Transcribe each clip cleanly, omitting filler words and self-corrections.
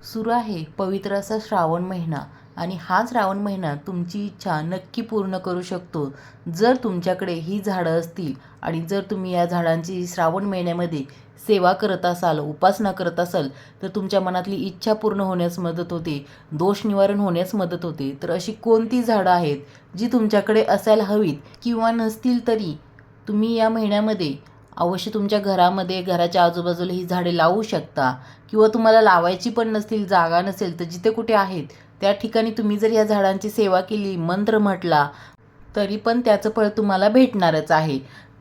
सुरू आहे पवित्र असा श्रावण महिना आणि हा श्रावण महिना तुमची इच्छा नक्की पूर्ण करू शकतो जर तुमच्याकडे ही झाडं असतील आणि जर तुम्ही या झाडांची श्रावण महिन्यामध्ये सेवा करत असाल, उपासना करत असाल, तर तुमच्या मनातली इच्छा पूर्ण होण्यास मदत होते, दोष निवारण होण्यास मदत होते. तर अशी कोणती झाडं आहेत जी तुमच्याकडे असायला हवीत किंवा नसतील तरी तुम्ही या महिन्यामध्ये अवश्य तुमच्या घरामध्ये, घराच्या आजूबाजूला ही झाडे लावू शकता किंवा तुम्हाला लावायची पण नसतील, जागा नसेल, तर जिथे कुठे आहेत त्या ठिकाणी तुम्ही जर या झाडांची सेवा केली, मंत्र म्हटला, तरी पण त्याचं फळ तुम्हाला भेटणारच आहे.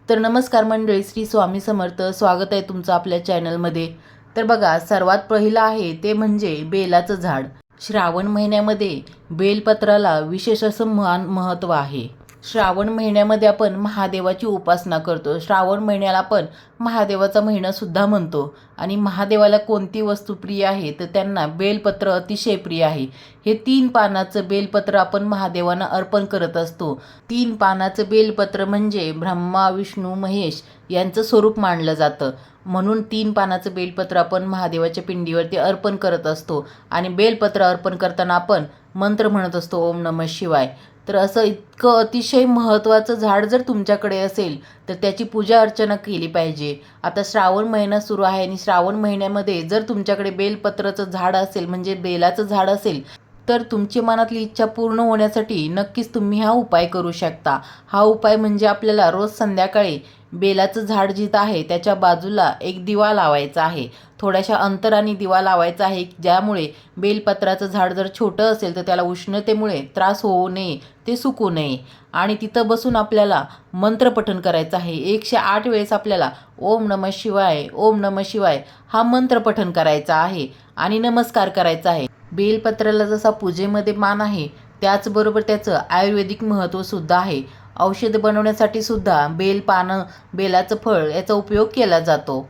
तर नमस्कार मंडळी, श्री स्वामी समर्थ. स्वागत आहे तुमचं आपल्या चॅनलमध्ये. तर बघा, सर्वात पहिलं आहे ते म्हणजे बेलाचं झाड. श्रावण महिन्यामध्ये बेलपत्राला विशेष असं महत्त्व आहे. श्रावण महिन्यामध्ये आपण महादेवाची उपासना करतो. श्रावण महिन्याला आपण महादेवाचा महिना सुद्धा म्हणतो आणि महादेवाला कोणती वस्तू प्रिय आहे तर त्यांना बेलपत्र अतिशय प्रिय आहे. हे 3 पानाचं बेलपत्र आपण महादेवांना अर्पण करत असतो. 3 पानाचं बेलपत्र म्हणजे ब्रह्मा, विष्णू, महेश यांचं स्वरूप मानलं जातं. म्हणून 3 पानाचं बेलपत्र आपण महादेवाच्या पिंडीवरती अर्पण करत असतो आणि बेलपत्र अर्पण करताना आपण मंत्र म्हणत असतो, ओम नमः शिवाय. तर असं इतकं अतिशय महत्त्वाचं झाड जर तुमच्याकडे असेल तर त्याची पूजा अर्चना केली पाहिजे. आता श्रावण महिना सुरू आहे आणि श्रावण महिन्यामध्ये जर तुमच्याकडे बेलपत्राचं झाड असेल, म्हणजे बेलाचं झाड असेल, तर तुमची मनातली इच्छा पूर्ण होण्यासाठी नक्कीच तुम्ही हा उपाय करू शकता. हा उपाय म्हणजे आपल्याला रोज संध्याकाळी बेलाचं झाड जिथं आहे त्याच्या बाजूला एक दिवा लावायचा आहे. थोड्याशा अंतराने दिवा लावायचा आहे, ज्यामुळे बेलपत्राचं झाड जर छोटं असेल तर त्याला उष्णतेमुळे त्रास होऊ नये, ते सुकू नये. आणि तिथं बसून आपल्याला मंत्रपठण करायचं आहे. 108 वेळेस आपल्याला ओम नमः शिवाय, ओम नमः शिवाय हा मंत्रपठण करायचा आहे आणि नमस्कार करायचा आहे. बेलपत्राला जसा पूजेमध्ये मान आहे, त्याचबरोबर त्याचं आयुर्वेदिक महत्त्वसुद्धा आहे. औषध बनवण्यासाठी सुद्धा बेलपानं, बेलाचं फळ याचा उपयोग केला जातो.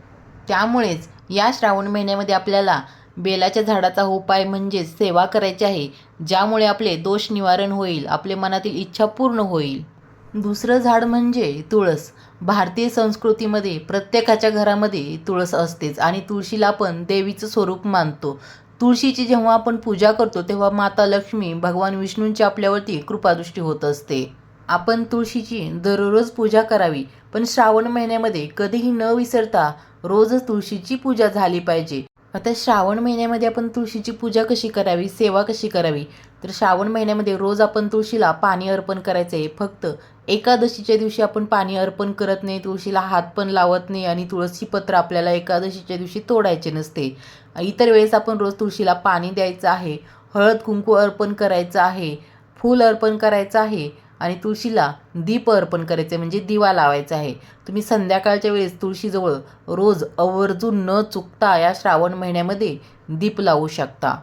त्यामुळेच या श्रावण महिन्यामध्ये आपल्याला बेलाच्या झाडाचा उपाय म्हणजेच सेवा करायची आहे, ज्यामुळे आपले दोष निवारण होईल, आपले मनातील इच्छा पूर्ण होईल. दुसरं झाड म्हणजे तुळस. भारतीय संस्कृतीमध्ये प्रत्येकाच्या घरामध्ये तुळस असतेच आणि तुळशीला आपण देवीचं स्वरूप मानतो. तुळशीची जेव्हा आपण पूजा करतो तेव्हा माता लक्ष्मी, भगवान विष्णूंची आपल्यावरती कृपादृष्टी होत असते. आपण तुळशीची दररोज पूजा करावी, पण श्रावण महिन्यामध्ये कधीही न विसरता रोजच तुळशीची पूजा झाली पाहिजे. आता श्रावण महिन्यामध्ये आपण तुळशीची पूजा कशी करावी, सेवा कशी करावी, तर श्रावण महिन्यामध्ये रोज आपण तुळशीला पाणी अर्पण करायचं आहे. फक्त एकादशीच्या दिवशी आपण पाणी अर्पण करत नाही, तुळशीला हात पण लावत नाही आणि तुळशी पत्र आपल्याला एकादशीच्या दिवशी तोडायचे नसते. इतर वेळेस आपण रोज तुळशीला पाणी द्यायचं आहे, हळद कुंकू अर्पण करायचं आहे, फूल अर्पण करायचं आहे आणि तुळशीला दीप अर्पण करायचे म्हणजे दिवा लावायचा आहे. तुम्ही संध्याकाळच्या वेळेस तुळशीजवळ रोज आवर्जून न चुकता या श्रावण महिन्यामध्ये दीप लावू शकता.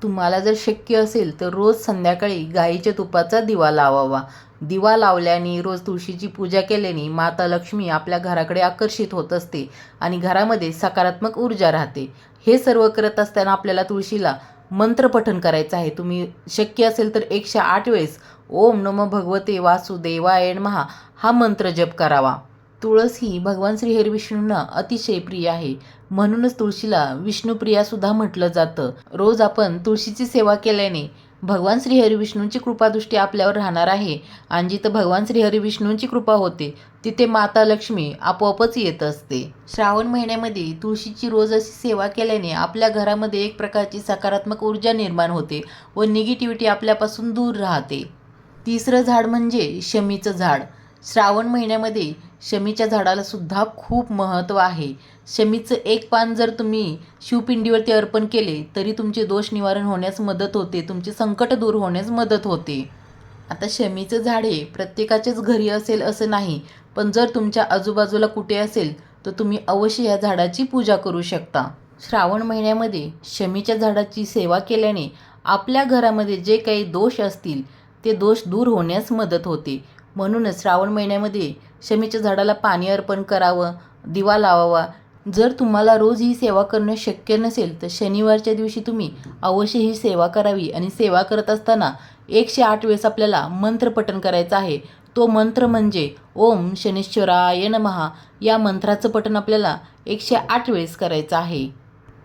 तुम्हाला जर शक्य असेल तर रोज संध्याकाळी गाईच्या तुपाचा दिवा लावावा. दिवा लावल्याने, रोज तुळशीची पूजा केल्याने माता लक्ष्मी आपल्या घराकडे आकर्षित होत असते आणि घरामध्ये सकारात्मक ऊर्जा राहते. हे सर्व करत असताना आपल्याला तुळशीला मंत्रपठण करायचं आहे. तुम्ही शक्य असेल तर 108 वेळेस ओम नमो भगवते वासुदेवाय नमः हा मंत्र जप करावा. तुळस ही भगवान श्री हरिविष्णूंना अतिशय प्रिय आहे, म्हणूनच तुळशीला विष्णुप्रिया सुद्धा म्हटलं जातं. रोज आपण तुळशीची सेवा केल्याने भगवान श्री हरिविष्णूंची कृपादृष्टी आपल्यावर राहणार आहे आणि जिथं भगवान श्री हरिविष्णूंची कृपा होते तिथे माता लक्ष्मी आपोआपच येत असते. श्रावण महिन्यामध्ये तुळशीची रोज अशी सेवा केल्याने आपल्या घरामध्ये एक प्रकारची सकारात्मक ऊर्जा निर्माण होते व निगेटिव्हिटी आपल्यापासून दूर राहते. तिसरं झाड म्हणजे शमीचं झाड. श्रावण महिन्यामध्ये शमीच्या झाडाला सुद्धा खूप महत्त्व आहे. शमीचं एक पान जर तुम्ही शिवपिंडीवरती अर्पण केले तरी तुमचे दोष निवारण होण्यास मदत होते, तुमचे संकट दूर होण्यास मदत होते. आता शमीचं झाड हे प्रत्येकाच्याच घरी असेल असं नाही, पण जर तुमच्या आजूबाजूला कुठे असेल तर तुम्ही अवश्य या झाडाची पूजा करू शकता. श्रावण महिन्यामध्ये शमीच्या झाडाची सेवा केल्याने आपल्या घरामध्ये जे काही दोष असतील ते दोष दूर होण्यास मदत होते. म्हणूनच श्रावण महिन्यामध्ये शमीच्या झाडाला पाणी अर्पण करावं, दिवा लावावा. जर तुम्हाला रोज ही सेवा करणं शक्य नसेल तर शनिवारच्या दिवशी तुम्ही अवश्य ही सेवा करावी आणि सेवा करत असताना 108 वेळेस आपल्याला मंत्रपठण करायचं आहे. तो मंत्र म्हणजे ओम शनीश्वराय नमः. या मंत्राचं पठण आपल्याला 108 वेळेस करायचं आहे.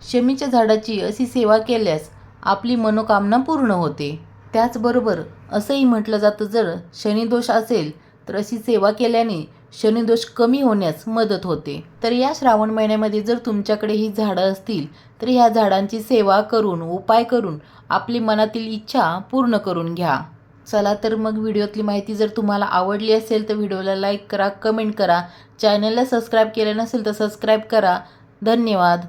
शमीच्या झाडाची अशी सेवा केल्यास आपली मनोकामना पूर्ण होते. त्याचबरोबर असंही म्हटलं जातं, जर शनिदोष असेल तर अशी सेवा केल्याने शनिदोष कमी होण्यास मदत होते. तर या श्रावण महिन्यामध्ये जर तुमच्याकडे ही झाडं असतील तर ह्या झाडांची सेवा करून, उपाय करून आपली मनातील इच्छा पूर्ण करून घ्या. चला तर मग व्हिडिओतली माहिती जर तुम्हाला आवडली असेल तर व्हिडिओला लाईक करा, कमेंट करा. चॅनलला सबस्क्राईब केलं नसेल तर सबस्क्राईब करा. धन्यवाद.